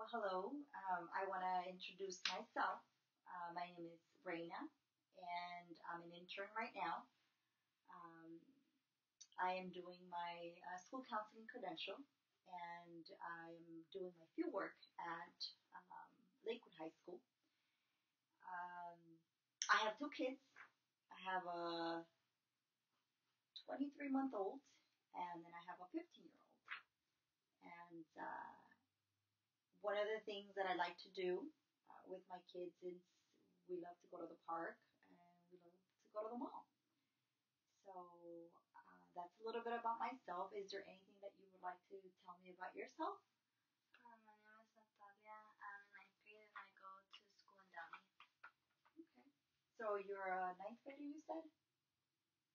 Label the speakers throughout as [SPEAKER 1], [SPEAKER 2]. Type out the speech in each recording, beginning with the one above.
[SPEAKER 1] Well, hello. I want to introduce myself. My name is Raina, and I'm an intern right now. Um, I am doing my school counseling credential, and I'm doing my field work at Lakewood High School. Um, I have two kids. I have a 23-month-old, and then I have a 15-year-old. And one of the things that I like to do with my kids is we love to go to the park and we love to go to the mall. So that's a little bit about myself. Is there anything that you would like to tell me about yourself?
[SPEAKER 2] My name is Natalia. I'm in ninth grade and I go to school in Downey.
[SPEAKER 1] Okay. So you're a ninth grader, you said?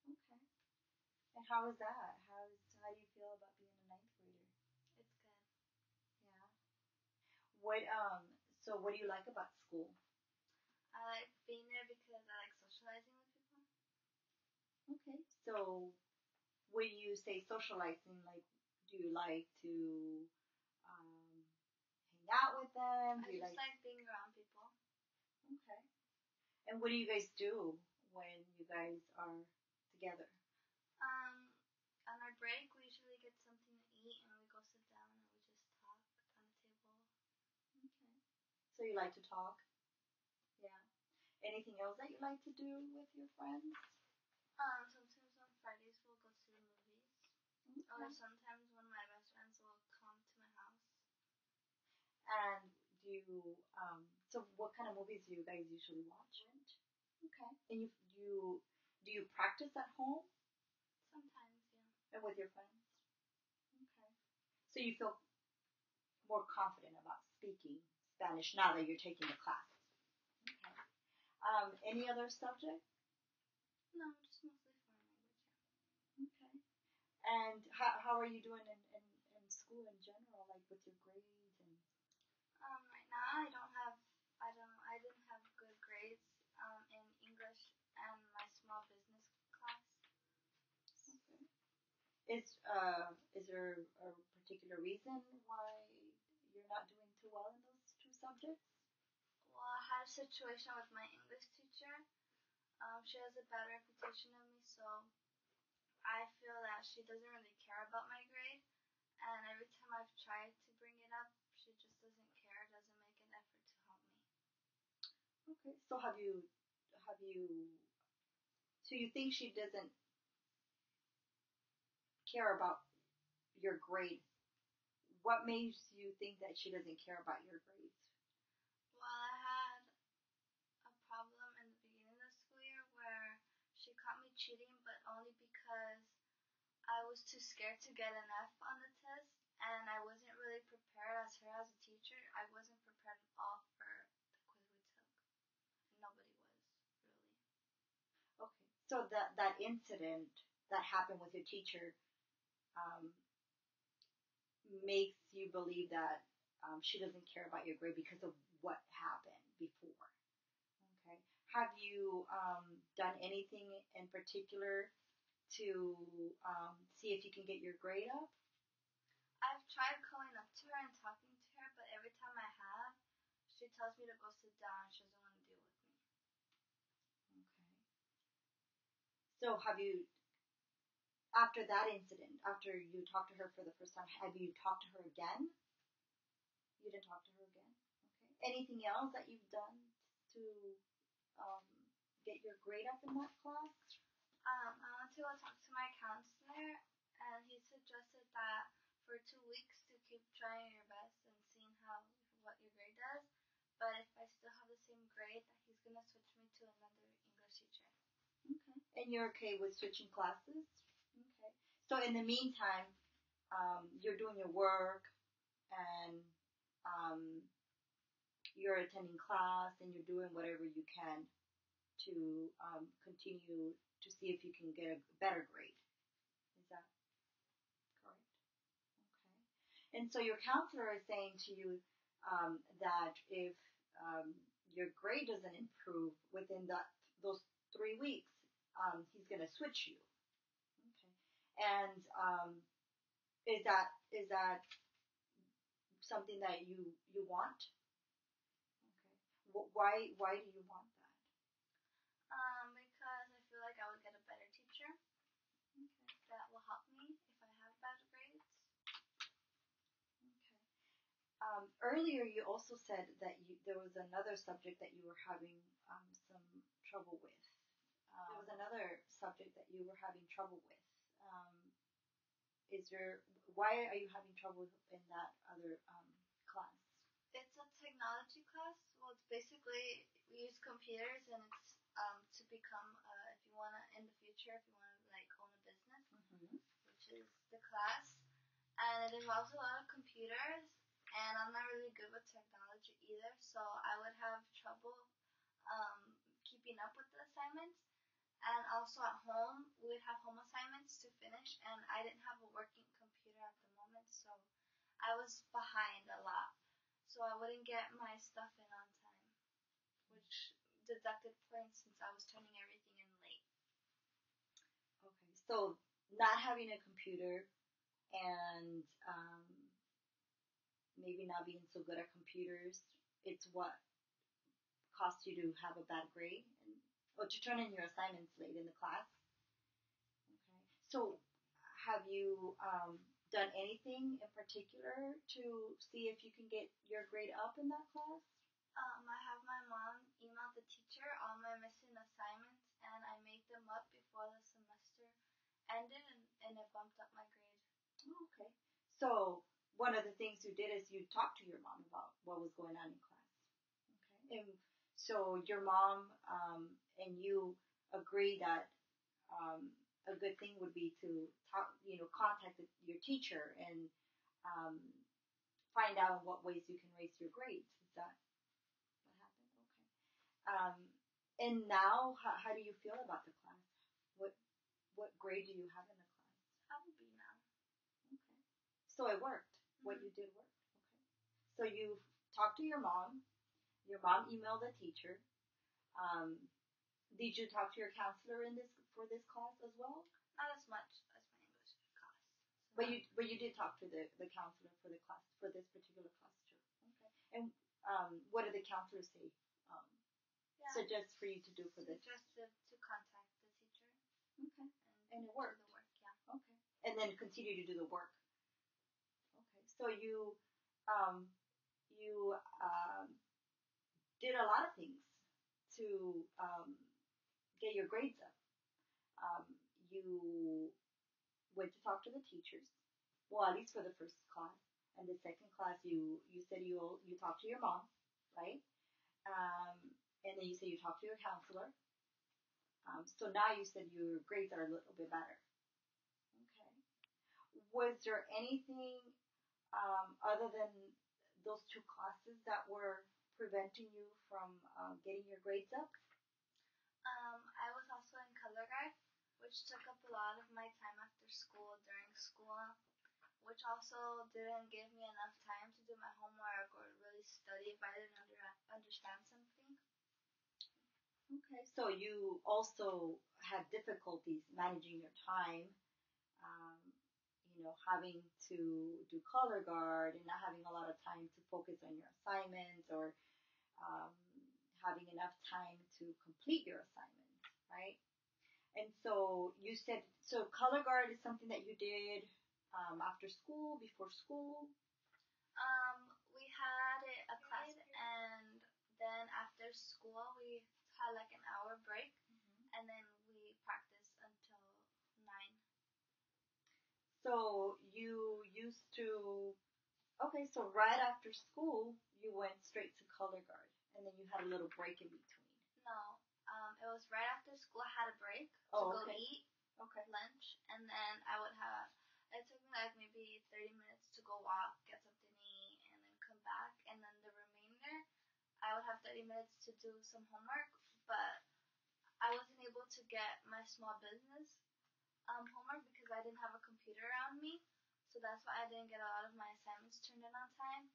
[SPEAKER 1] Okay. And how is that? How do you feel about being a ninth grader?
[SPEAKER 2] It's good.
[SPEAKER 1] Yeah. What so what do you like about school?
[SPEAKER 2] I like being there because I like socializing with people.
[SPEAKER 1] Okay. So when you say socializing, like, do you like to um, hang out with them?
[SPEAKER 2] I
[SPEAKER 1] Do you
[SPEAKER 2] just like being around people.
[SPEAKER 1] Okay. And what do you guys do when you guys are together?
[SPEAKER 2] On our break, we usually get something to eat and we go sit down and we just talk on the table.
[SPEAKER 1] Okay. So you like to talk? Yeah. Anything else that you like to do with your friends?
[SPEAKER 2] Sometimes on Fridays we'll go to the movies.
[SPEAKER 1] Okay.
[SPEAKER 2] Or sometimes one of my best friends will come to my house.
[SPEAKER 1] And do you so what kind of movies do you guys usually watch? Okay. And do you practice at home?
[SPEAKER 2] Sometimes, yeah.
[SPEAKER 1] And with your friends? Okay. So you feel more confident about speaking Spanish now that you're taking the class? Okay. Any other subject?
[SPEAKER 2] No, just mostly foreign language,
[SPEAKER 1] yeah. Okay. And how are you doing in school in general, like with your grades and?
[SPEAKER 2] Right now I didn't have good grades in English and my small business class.
[SPEAKER 1] Okay. Is there a particular reason why you're not doing too well in those two subjects?
[SPEAKER 2] Well, I had a situation with my English teacher. She has a bad reputation of me, so I feel that she doesn't really care about my grade. And every time I've tried to bring it up, she just doesn't care, doesn't make an effort to help me.
[SPEAKER 1] Okay. So so you think she doesn't care about your grade? What makes you think that she doesn't care about your grades?
[SPEAKER 2] Well, I had a problem in the beginning of the school year where she caught me cheating, but only because I was too scared to get an F on the test, and I wasn't really prepared as her as a teacher. I wasn't prepared at all for the quiz we took. Nobody was, really.
[SPEAKER 1] Okay. So that incident that happened with your teacher um, makes you believe that she doesn't care about your grade because of what happened before. Okay. Have you done anything in particular to see if you can get your grade up?
[SPEAKER 2] I've tried calling up to her and talking to her, but every time I have, she tells me to go sit down. She doesn't want to deal with me.
[SPEAKER 1] Okay. So have you, after that incident, after you talked to her for the first time, have you talked to her again? You didn't talk to her again? Okay. Anything else that you've done to um, get your grade up in that class?
[SPEAKER 2] I went to go talk to my counselor, and he suggested that for 2 weeks to keep trying your best and seeing what your grade does. But if I still have the same grade, that he's gonna switch me to another English teacher.
[SPEAKER 1] Okay. And you're okay with switching classes? Okay. So in the meantime, you're doing your work and you're attending class and you're doing whatever you can to continue to see if you can get a better grade. Is that correct? Okay. And so your counselor is saying to you that if your grade doesn't improve within those 3 weeks, he's going to switch you. Okay. And is that something that you want? Okay. Why do you want that?
[SPEAKER 2] Because I feel like I would get a better teacher.
[SPEAKER 1] Okay.
[SPEAKER 2] That will help me if I have bad grades.
[SPEAKER 1] Okay. Earlier, you also said that there was another subject that you were having some trouble with. There was another subject that you were having trouble with. Why are you having trouble in that other class?
[SPEAKER 2] It's a technology class. Well, it's basically we use computers, and it's to become if you wanna in the future, if you wanna like own a business, which is the class, and it involves a lot of computers. And I'm not really good with technology either, so I would have trouble keeping up with the assignments. And also at home, we would have home assignments to finish, and I didn't have a working computer at the moment, so I was behind a lot. So I wouldn't get my stuff in on time, which deducted points since I was turning everything in late.
[SPEAKER 1] Okay, so not having a computer and maybe not being so good at computers, it's what cost you to have a bad grade or to turn in your assignments late in the class. Okay. So have you done anything in particular to see if you can get your grade up in that class?
[SPEAKER 2] I have my mom email the teacher all my missing assignments, and I made them up before the semester ended, and it bumped up my grade.
[SPEAKER 1] Oh, okay. So one of the things you did is you talked to your mom about what was going on in class. Okay. And so your mom and you agree that a good thing would be to contact your teacher and find out in what ways you can raise your grades. Is that what happened? Okay. And now, how do you feel about the class? What grade do you have in the class?
[SPEAKER 2] I have a B now.
[SPEAKER 1] Okay. So it worked. What you did worked. Okay. So you talked to your mom. Your mom emailed the teacher. Did you talk to your counselor for this class as well?
[SPEAKER 2] Not as much as my English class.
[SPEAKER 1] So but you did talk to the counselor for the class for this particular class too. Okay. And what did the counselor say? Suggest for you to do for this?
[SPEAKER 2] Suggested to contact the teacher.
[SPEAKER 1] Okay. And it worked.
[SPEAKER 2] Do the work, yeah.
[SPEAKER 1] Okay. And then continue to do the work. Okay. So you did a lot of things to get your grades up. You went to talk to the teachers. Well, at least for the first class. And the second class, you said you talked to your mom, right? And then you said you talked to your counselor. So now you said your grades are a little bit better. Okay. Was there anything other than those two classes that were preventing you from getting your grades up?
[SPEAKER 2] I was also in color guide, which took up a lot of my time after school, during school, which also didn't give me enough time to do my homework or really study if I didn't understand something.
[SPEAKER 1] Okay, so you also had difficulties managing your time, having to do color guard and not having a lot of time to focus on your assignments or having enough time to complete your assignments, right? And so you said, so color guard is something that you did after school, before school?
[SPEAKER 2] We had a class, and then after school we had like an hour break, and then we practiced until 9.
[SPEAKER 1] So you used to, okay, so right after school you went straight to color guard, and then you had a little break in between.
[SPEAKER 2] No, it was right after school. I had a break to go eat lunch, and then it took me like maybe 30 minutes to go walk, get something to eat, and then come back, and then the remainder, I would have 30 minutes to do some homework, but I wasn't able to get my small business homework because I didn't have a computer around me, so that's why I didn't get a lot of my assignments turned in on time,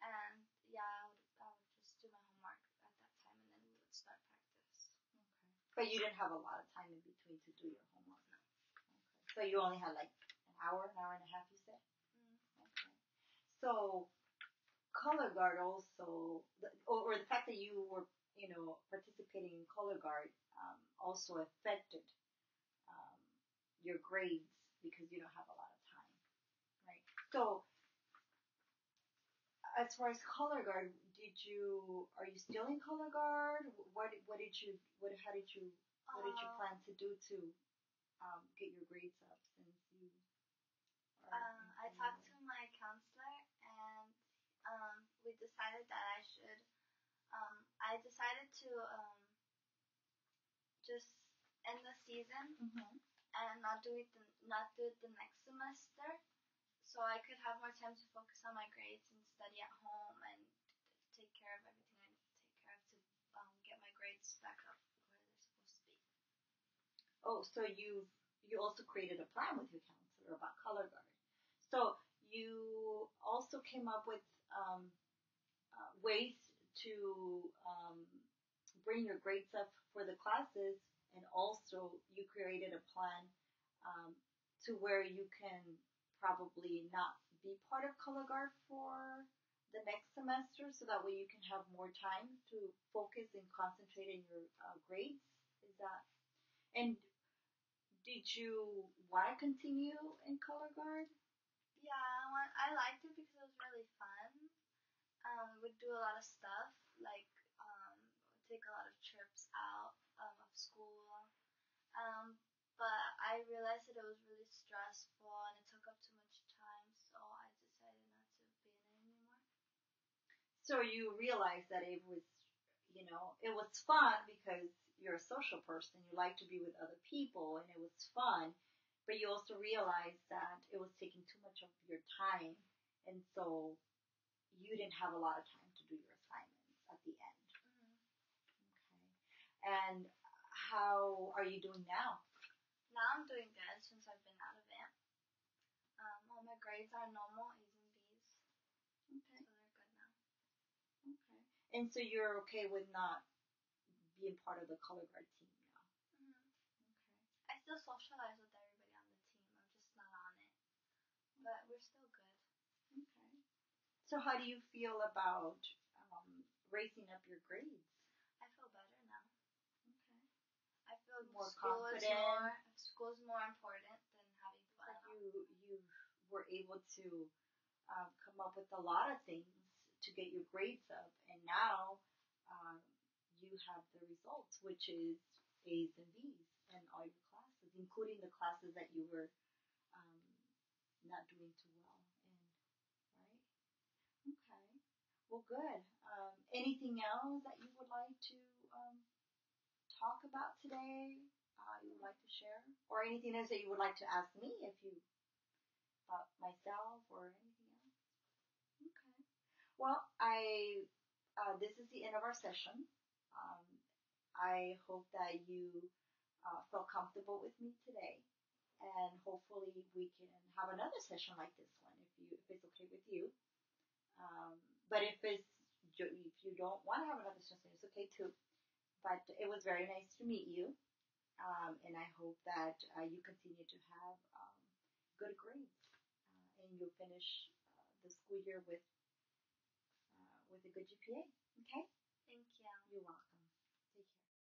[SPEAKER 2] and yeah, I would just do my homework at that time, and then we would start practice.
[SPEAKER 1] Okay. But you didn't have a lot of time in between to do your homework? No. Okay. So you only had like an hour and a half, you said?
[SPEAKER 2] Mm-hmm.
[SPEAKER 1] Okay. So color guard also, or the fact that you were, participating in color guard also affected um, your grades because you don't have a lot of time, right? So, as far as color guard, are you still in color guard? What did you, what did you plan to do to get your grades up since you are in
[SPEAKER 2] I
[SPEAKER 1] color
[SPEAKER 2] talked
[SPEAKER 1] guard?
[SPEAKER 2] to my counselor, and we decided that I decided to just end the season
[SPEAKER 1] Mm-hmm.
[SPEAKER 2] and not do it the next semester, so I could have more time to focus on my grades and study at home and take care of everything I need to take care of to get my grades back up where they're supposed to be.
[SPEAKER 1] Oh, so you also created a plan with your counselor about color guard. So you also came up with ways to bring your grades up for the classes, and also you created a plan um, to where you can probably not be part of color guard for the next semester, so that way you can have more time to focus and concentrate in your grades. Is that and did you want to continue in color guard?
[SPEAKER 2] Yeah, I liked it because it was really fun. We'd do a lot of stuff like take a lot of trips out of school. Um, but I realized that it was really stressful and it took up too much time, so I decided not to be in it anymore.
[SPEAKER 1] So you realized that it was fun because you're a social person. You like to be with other people, and it was fun. But you also realized that it was taking too much of your time, and so you didn't have a lot of time to do your assignments at the end.
[SPEAKER 2] Mm-hmm.
[SPEAKER 1] Okay. And how are you doing now?
[SPEAKER 2] Now I'm doing good since I've been out of it. All my grades are normal A's and B's,
[SPEAKER 1] Okay.
[SPEAKER 2] so they're good now.
[SPEAKER 1] Okay. And so you're okay with not being part of the color guard team now?
[SPEAKER 2] Mm-hmm.
[SPEAKER 1] Okay.
[SPEAKER 2] I still socialize with everybody on the team. I'm just not on it, but we're still good.
[SPEAKER 1] Okay. So how do you feel about raising up your grades?
[SPEAKER 2] I feel better now.
[SPEAKER 1] Okay.
[SPEAKER 2] I feel
[SPEAKER 1] More confident.
[SPEAKER 2] school is more important than having fun.
[SPEAKER 1] Like you were able to come up with a lot of things to get your grades up, and now um, you have the results, which is A's and B's in all your classes, including the classes that you were um, not doing too well in, right? Okay. Well, good. Anything else that you would like to talk about today? You would like to share, or anything else that you would like to ask me if you about myself or anything else? Okay. Well, I this is the end of our session. Um, I hope that you felt comfortable with me today, and hopefully we can have another session like this one if it's okay with you. Um, but if you don't want to have another session, it's okay too. But it was very nice to meet you, and I hope that you continue to have good grades, and you'll finish the school year with a good GPA. Okay?
[SPEAKER 2] Thank you.
[SPEAKER 1] You're welcome.